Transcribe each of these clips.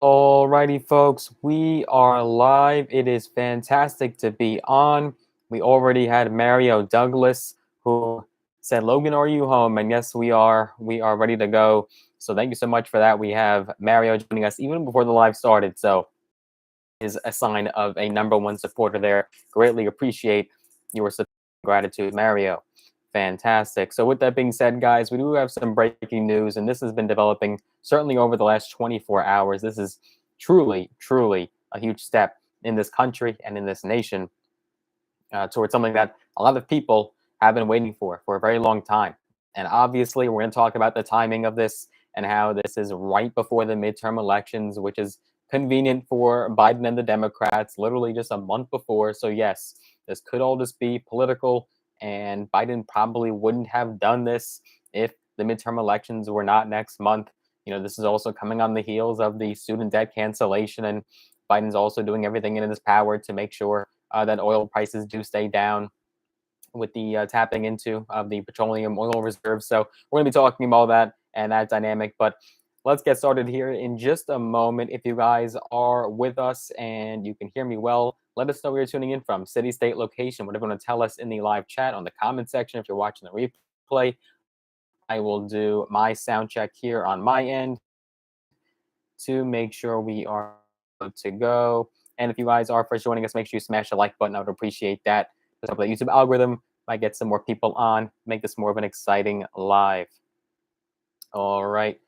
Alrighty, folks, we are live. It is fantastic to be on. We already had Mario Douglas who said, "Logan, are you home?" And yes, we are. We are ready to go. So thank you so much for that. We have Mario joining us even before the live started. So is a sign of a number one supporter there. Greatly appreciate your support and gratitude, Mario. Fantastic. So with that being said, guys, we do have some breaking news, and this has been developing certainly over the last 24 hours. This is truly, truly a huge step in this country and in this nation towards something that a lot of people have been waiting for a very long time. And obviously, we're going to talk about the timing of this and how this is right before the midterm elections, which is convenient for Biden and the Democrats, literally just a month before. So, yes, this could all just be political, and Biden probably wouldn't have done this if the midterm elections were not next month. This is also coming on the heels of the student debt cancellation, and Biden's also doing everything in his power to make sure that oil prices do stay down with the tapping into of the petroleum oil reserves. So we're going to be talking about that and that dynamic. But let's get started here in just a moment. If you guys are with us and you can hear me well, let us know where you're tuning in from, city, state, location, whatever you want to tell us in the live chat on the comment section. If you're watching the replay, I will do my sound check here on my end to make sure we are good to go. And if you guys are first joining us, make sure you smash the like button. I would appreciate that. Just hope the YouTube algorithm might get some more people on, make this more of an exciting live. All right.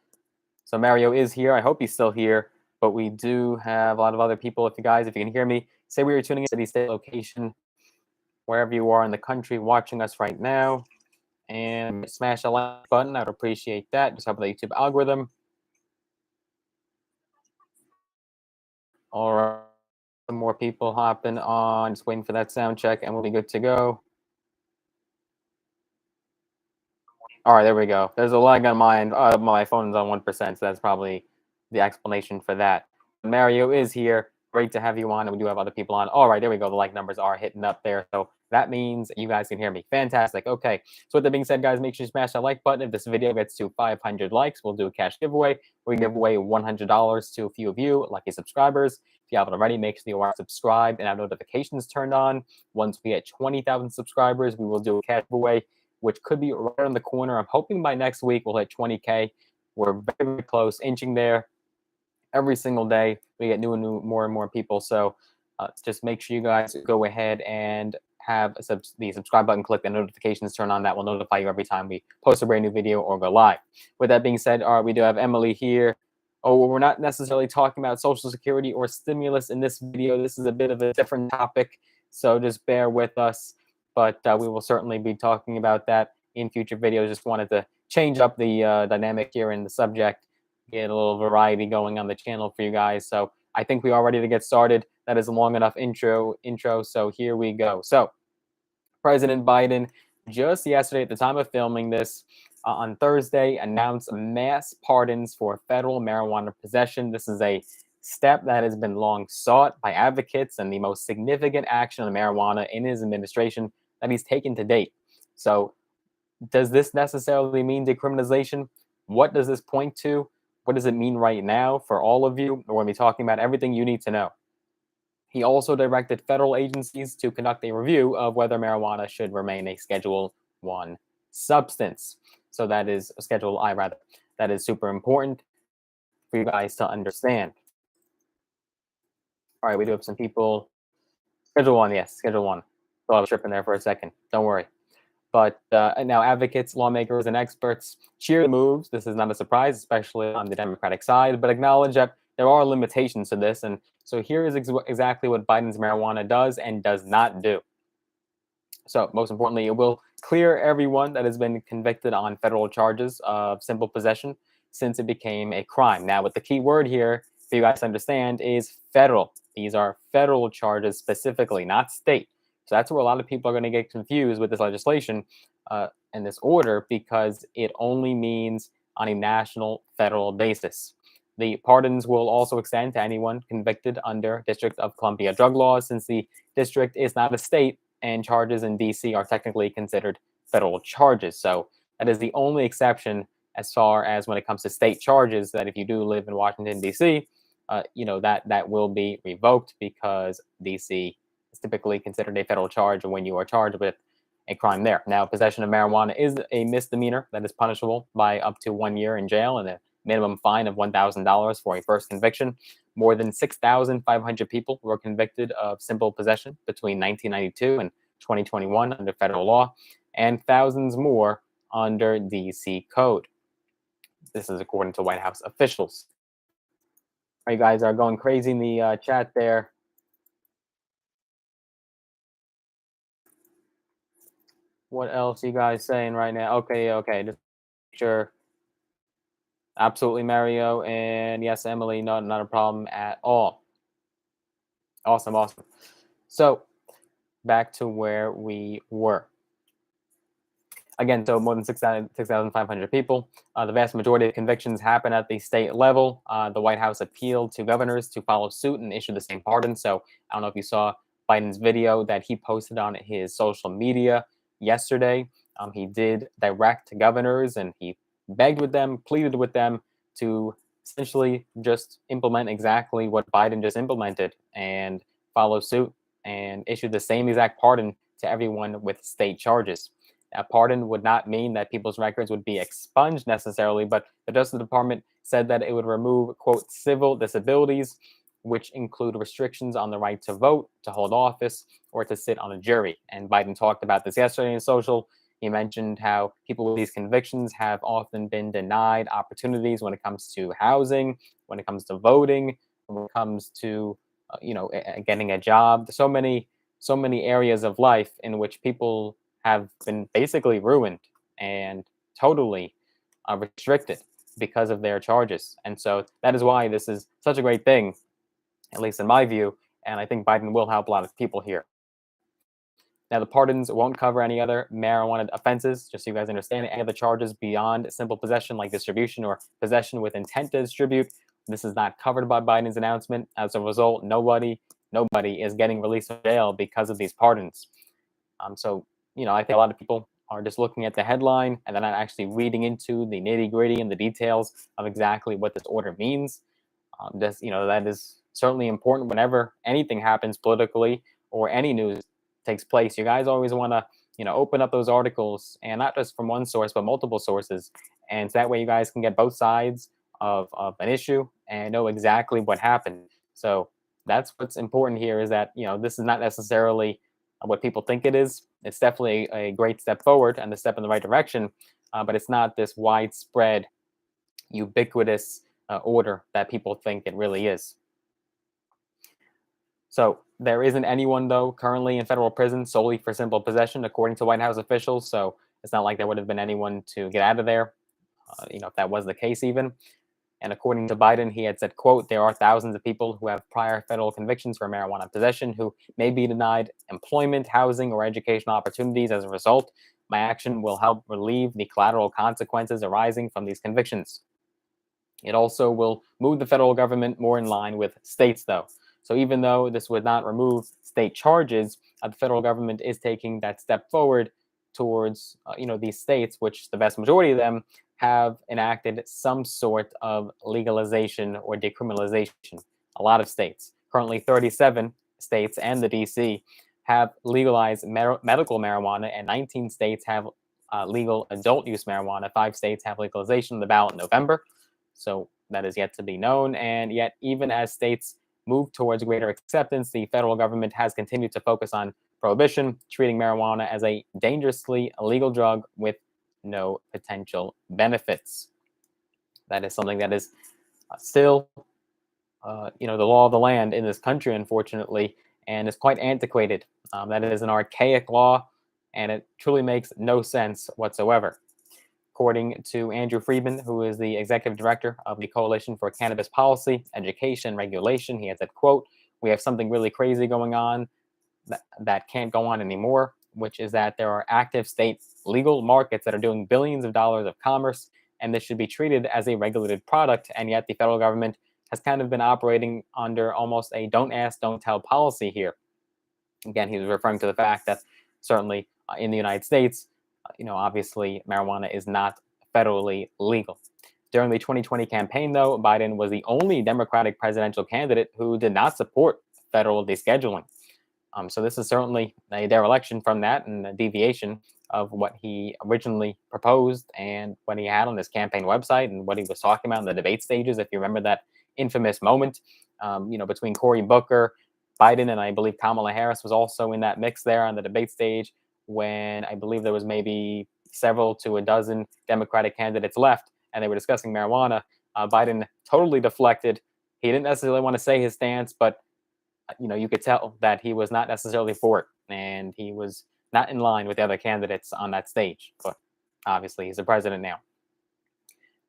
So Mario is here. I hope he's still here, but we do have a lot of other people. If you can hear me, say where you're tuning in, city, state, location, wherever you are in the country watching us right now, and smash the like button. I would appreciate that. Just help the YouTube algorithm. All right. Some more people hopping on. Just waiting for that sound check, and we'll be good to go. All right, there we go. There's a lag on mine. My phone is on 1%, so that's probably the explanation for that. Mario is here. Great to have you on, and we do have other people on. All right, there we go. The like numbers are hitting up there, so that means you guys can hear me. Fantastic. Okay, so with that being said, guys, make sure you smash that like button. If this video gets to 500 likes, we'll do a cash giveaway. We give away $100 to a few of you, lucky subscribers. If you haven't already, make sure you are subscribed and have notifications turned on. Once we hit 20,000 subscribers, we will do a cash giveaway, which could be right on the corner. I'm hoping by next week we'll hit 20K. We're very, very close, inching there. Every single day we get more and more people. So just make sure you guys go ahead and have the subscribe button clicked and notifications turned on. That will notify you every time we post a brand new video or go live. With that being said, we do have Emily here. Oh, we're not necessarily talking about Social Security or stimulus in this video. This is a bit of a different topic, so just bear with us. But we will certainly be talking about that in future videos. Just wanted to change up the dynamic here in the subject, get a little variety going on the channel for you guys. So I think we are ready to get started. That is a long enough intro. So here we go. So President Biden just yesterday, at the time of filming this, on Thursday, announced mass pardons for federal marijuana possession. This is a step that has been long sought by advocates and the most significant action on marijuana in his administration that he's taken to date. So, does this necessarily mean decriminalization? What does this point to? What does it mean right now for all of you? We're going to be talking about everything you need to know. He also directed federal agencies to conduct a review of whether marijuana should remain a Schedule I substance. So that is Schedule I, rather. That is super important for you guys to understand. All right, we do have some people. Schedule I, yes, Schedule I. So I was tripping there for a second. Don't worry. But now advocates, lawmakers, and experts cheer the moves. This is not a surprise, especially on the Democratic side, but acknowledge that there are limitations to this. And so here is exactly what Biden's marijuana does and does not do. So most importantly, it will clear everyone that has been convicted on federal charges of simple possession since it became a crime. Now, what the key word here, for you guys to understand, is federal. These are federal charges specifically, not state. So that's where a lot of people are going to get confused with this legislation and this order, because it only means on a national federal basis. The pardons will also extend to anyone convicted under District of Columbia drug laws, since the district is not a state and charges in DC are technically considered federal charges. So that is the only exception as far as when it comes to state charges, that if you do live in Washington, D.C., that will be revoked because DC is typically considered a federal charge when you are charged with a crime there. Now, possession of marijuana is a misdemeanor that is punishable by up to 1 year in jail and a minimum fine of $1,000 for a first conviction. More than 6,500 people were convicted of simple possession between 1992 and 2021 under federal law, and thousands more under DC code. This is according to White House officials. You guys are going crazy in the chat there. What else are you guys saying right now? Okay. Just sure. Absolutely, Mario. And yes, Emily, not a problem at all. Awesome. So back to where we were. Again, so more than 6,500 people. The vast majority of convictions happen at the state level. The White House appealed to governors to follow suit and issue the same pardon. So I don't know if you saw Biden's video that he posted on his social media yesterday. He did direct governors and he begged with them, pleaded with them to essentially just implement exactly what Biden just implemented and follow suit and issue the same exact pardon to everyone with state charges. A pardon would not mean that people's records would be expunged necessarily, but the Justice Department said that it would remove, quote, civil disabilities, which include restrictions on the right to vote, to hold office, or to sit on a jury. And Biden talked about this yesterday in social. He mentioned how people with these convictions have often been denied opportunities when it comes to housing, when it comes to voting, when it comes to, getting a job. So many areas of life in which people have been basically ruined and totally restricted because of their charges. And so that is why this is such a great thing, at least in my view. And I think Biden will help a lot of people here. Now, the pardons won't cover any other marijuana offenses, just so you guys understand. Any other charges beyond simple possession, like distribution or possession with intent to distribute, this is not covered by Biden's announcement. As a result, nobody is getting released from jail because of these pardons. So, I think a lot of people are just looking at the headline and they're not actually reading into the nitty gritty and the details of exactly what this order means. That is certainly important whenever anything happens politically or any news takes place. You guys always want to, open up those articles and not just from one source, but multiple sources. And so that way you guys can get both sides of an issue and know exactly what happened. So that's what's important here is that, this is not necessarily what people think it is. It's definitely a great step forward and a step in the right direction, but it's not this widespread, ubiquitous order that people think it really is. So there isn't anyone, though, currently in federal prison solely for simple possession, according to White House officials. So it's not like there would have been anyone to get out of there, if that was the case even. And according to Biden, he had said, quote, there are thousands of people who have prior federal convictions for marijuana possession who may be denied employment, housing, or educational opportunities as a result. My action will help relieve the collateral consequences arising from these convictions. It also will move the federal government more in line with states, though. So even though this would not remove state charges, the federal government is taking that step forward towards, these states, which the vast majority of them have enacted some sort of legalization or decriminalization. A lot of states, currently 37 states and the DC, have legalized medical marijuana, and 19 states have legal adult use marijuana. 5 states have legalization on the ballot in November. So that is yet to be known. And yet, even as states move towards greater acceptance, the federal government has continued to focus on prohibition, treating marijuana as a dangerously illegal drug with no potential benefits. That is something that is still, the law of the land in this country, unfortunately, and is quite antiquated. That is an archaic law, and it truly makes no sense whatsoever. According to Andrew Friedman, who is the executive director of the Coalition for Cannabis Policy, Education, and Regulation, he has said, quote, we have something really crazy going on that can't go on anymore, which is that there are active state legal markets that are doing billions of dollars of commerce, and this should be treated as a regulated product. And yet the federal government has kind of been operating under almost a don't ask, don't tell policy here. Again, he was referring to the fact that certainly in the United States, obviously marijuana is not federally legal. During the 2020 campaign, though, Biden was the only Democratic presidential candidate who did not support federal descheduling. So this is certainly a dereliction from that and a deviation of what he originally proposed and what he had on his campaign website and what he was talking about in the debate stages. If you remember that infamous moment, between Cory Booker, Biden, and I believe Kamala Harris was also in that mix there on the debate stage when I believe there was maybe several to a dozen Democratic candidates left and they were discussing marijuana. Biden totally deflected. He didn't necessarily want to say his stance, but you could tell that he was not necessarily for it, and he was not in line with the other candidates on that stage. But obviously, he's the president now.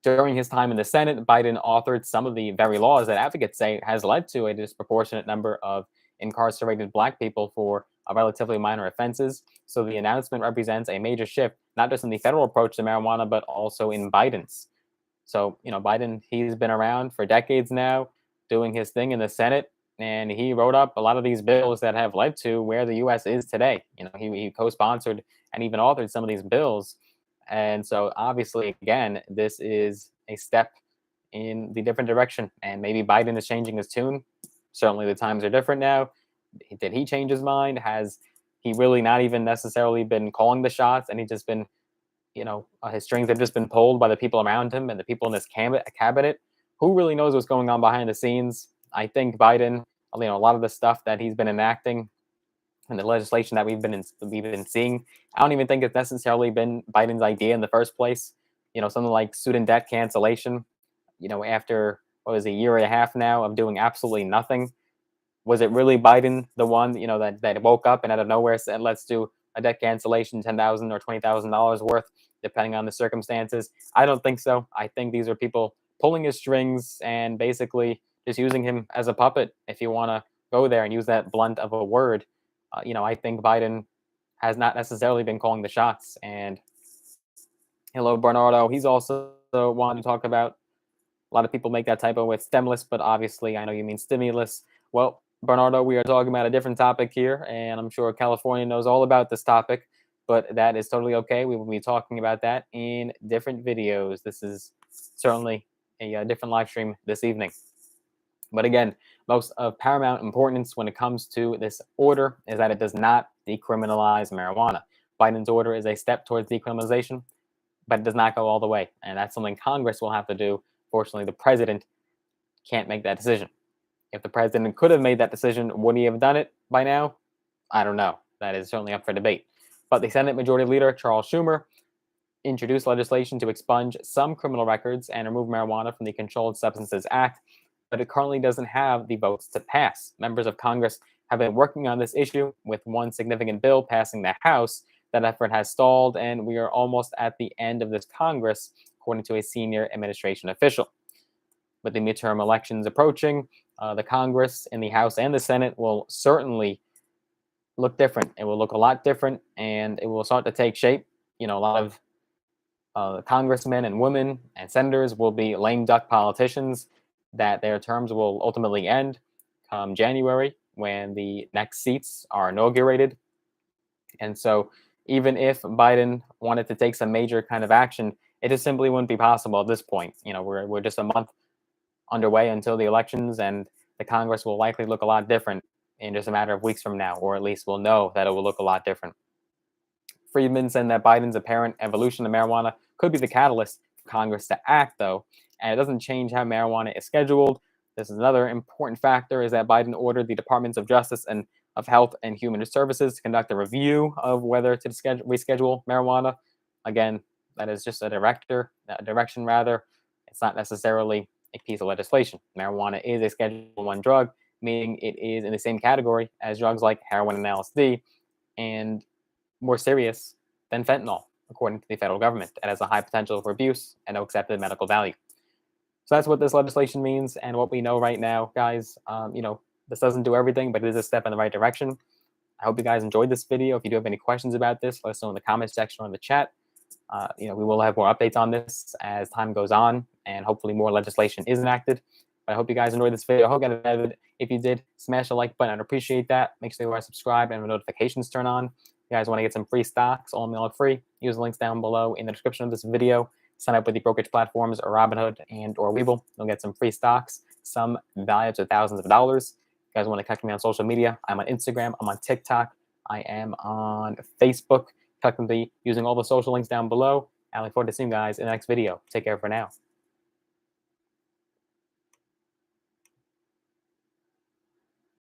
During his time in the Senate, Biden authored some of the very laws that advocates say has led to a disproportionate number of incarcerated Black people for relatively minor offenses. So the announcement represents a major shift, not just in the federal approach to marijuana, but also in Biden's. So, Biden, he's been around for decades now doing his thing in the Senate, and he wrote up a lot of these bills that have led to where the U.S. is today. He co-sponsored and even authored some of these bills. And so, obviously, again, this is a step in the different direction. And maybe Biden is changing his tune. Certainly, the times are different now. Did he change his mind? Has he really not even necessarily been calling the shots, and he just been his strings have just been pulled by the people around him and the people in this cabinet? Who really knows what's going on behind the scenes? I think Biden, a lot of the stuff that he's been enacting and the legislation that we've been seeing, I don't even think it's necessarily been Biden's idea in the first place. Something like student debt cancellation. After what was a year and a half now of doing absolutely nothing, was it really Biden, the one that woke up and out of nowhere said, "Let's do a debt cancellation, $10,000 or $20,000 worth, depending on the circumstances"? I don't think so. I think these are people pulling his strings and basically just using him as a puppet. If you want to go there and use that blunt of a word, I think Biden has not necessarily been calling the shots. And hello, Bernardo. He's also wanting to talk about. A lot of people make that typo with stemless, but obviously I know you mean stimulus. Well, Bernardo, we are talking about a different topic here, and I'm sure California knows all about this topic, but that is totally okay. We will be talking about that in different videos. This is certainly a different live stream this evening. But again, most of paramount importance when it comes to this order is that it does not decriminalize marijuana. Biden's order is a step towards decriminalization, but it does not go all the way, and that's something Congress will have to do. Fortunately, the president can't make that decision. If the president could have made that decision, would he have done it by now? I don't know. That is certainly up for debate. But the Senate Majority Leader, Charles Schumer, introduced legislation to expunge some criminal records and remove marijuana from the Controlled Substances Act, but it currently doesn't have the votes to pass. Members of Congress have been working on this issue, with one significant bill passing the House. That effort has stalled, and we are almost at the end of this Congress, according to a senior administration official. With the midterm elections approaching, the Congress in the House and the Senate will certainly look different. It will look a lot different, and it will start to take shape. A lot of congressmen and women and senators will be lame duck politicians that their terms will ultimately end come January when the next seats are inaugurated. And so even if Biden wanted to take some major kind of action, it just simply wouldn't be possible at this point. We're just a month underway until the elections, and the Congress will likely look a lot different in just a matter of weeks from now, or at least we'll know that it will look a lot different. Friedman said that Biden's apparent evolution of marijuana could be the catalyst for Congress to act, though, and it doesn't change how marijuana is scheduled. This is another important factor, is that Biden ordered the Departments of Justice and of Health and Human Services to conduct a review of whether to reschedule marijuana. Again, that is just a direction rather. It's not necessarily a piece of legislation. Marijuana is a Schedule I drug, meaning it is in the same category as drugs like heroin and LSD, and more serious than fentanyl, according to the federal government. It has a high potential for abuse and no accepted medical value. So that's what this legislation means, and what we know right now, guys. This doesn't do everything, but it is a step in the right direction. I hope you guys enjoyed this video. If you do have any questions about this, let us know in the comments section or in the chat. We will have more updates on this as time goes on, and hopefully more legislation is enacted. But I hope you guys enjoyed this video. I hope you got it. If you did, smash the like button. I'd appreciate that. Make sure you are subscribed and the notifications turn on. If you guys want to get some free stocks, all milk free, use the links down below in the description of this video. Sign up with the brokerage platforms or Robinhood and or Webull. You'll get some free stocks, some valued to thousands of dollars. If you guys want to connect with me on social media, I'm on Instagram, I'm on TikTok, I am on Facebook. Connect with me using all the social links down below. I look forward to seeing you guys in the next video. Take care for now.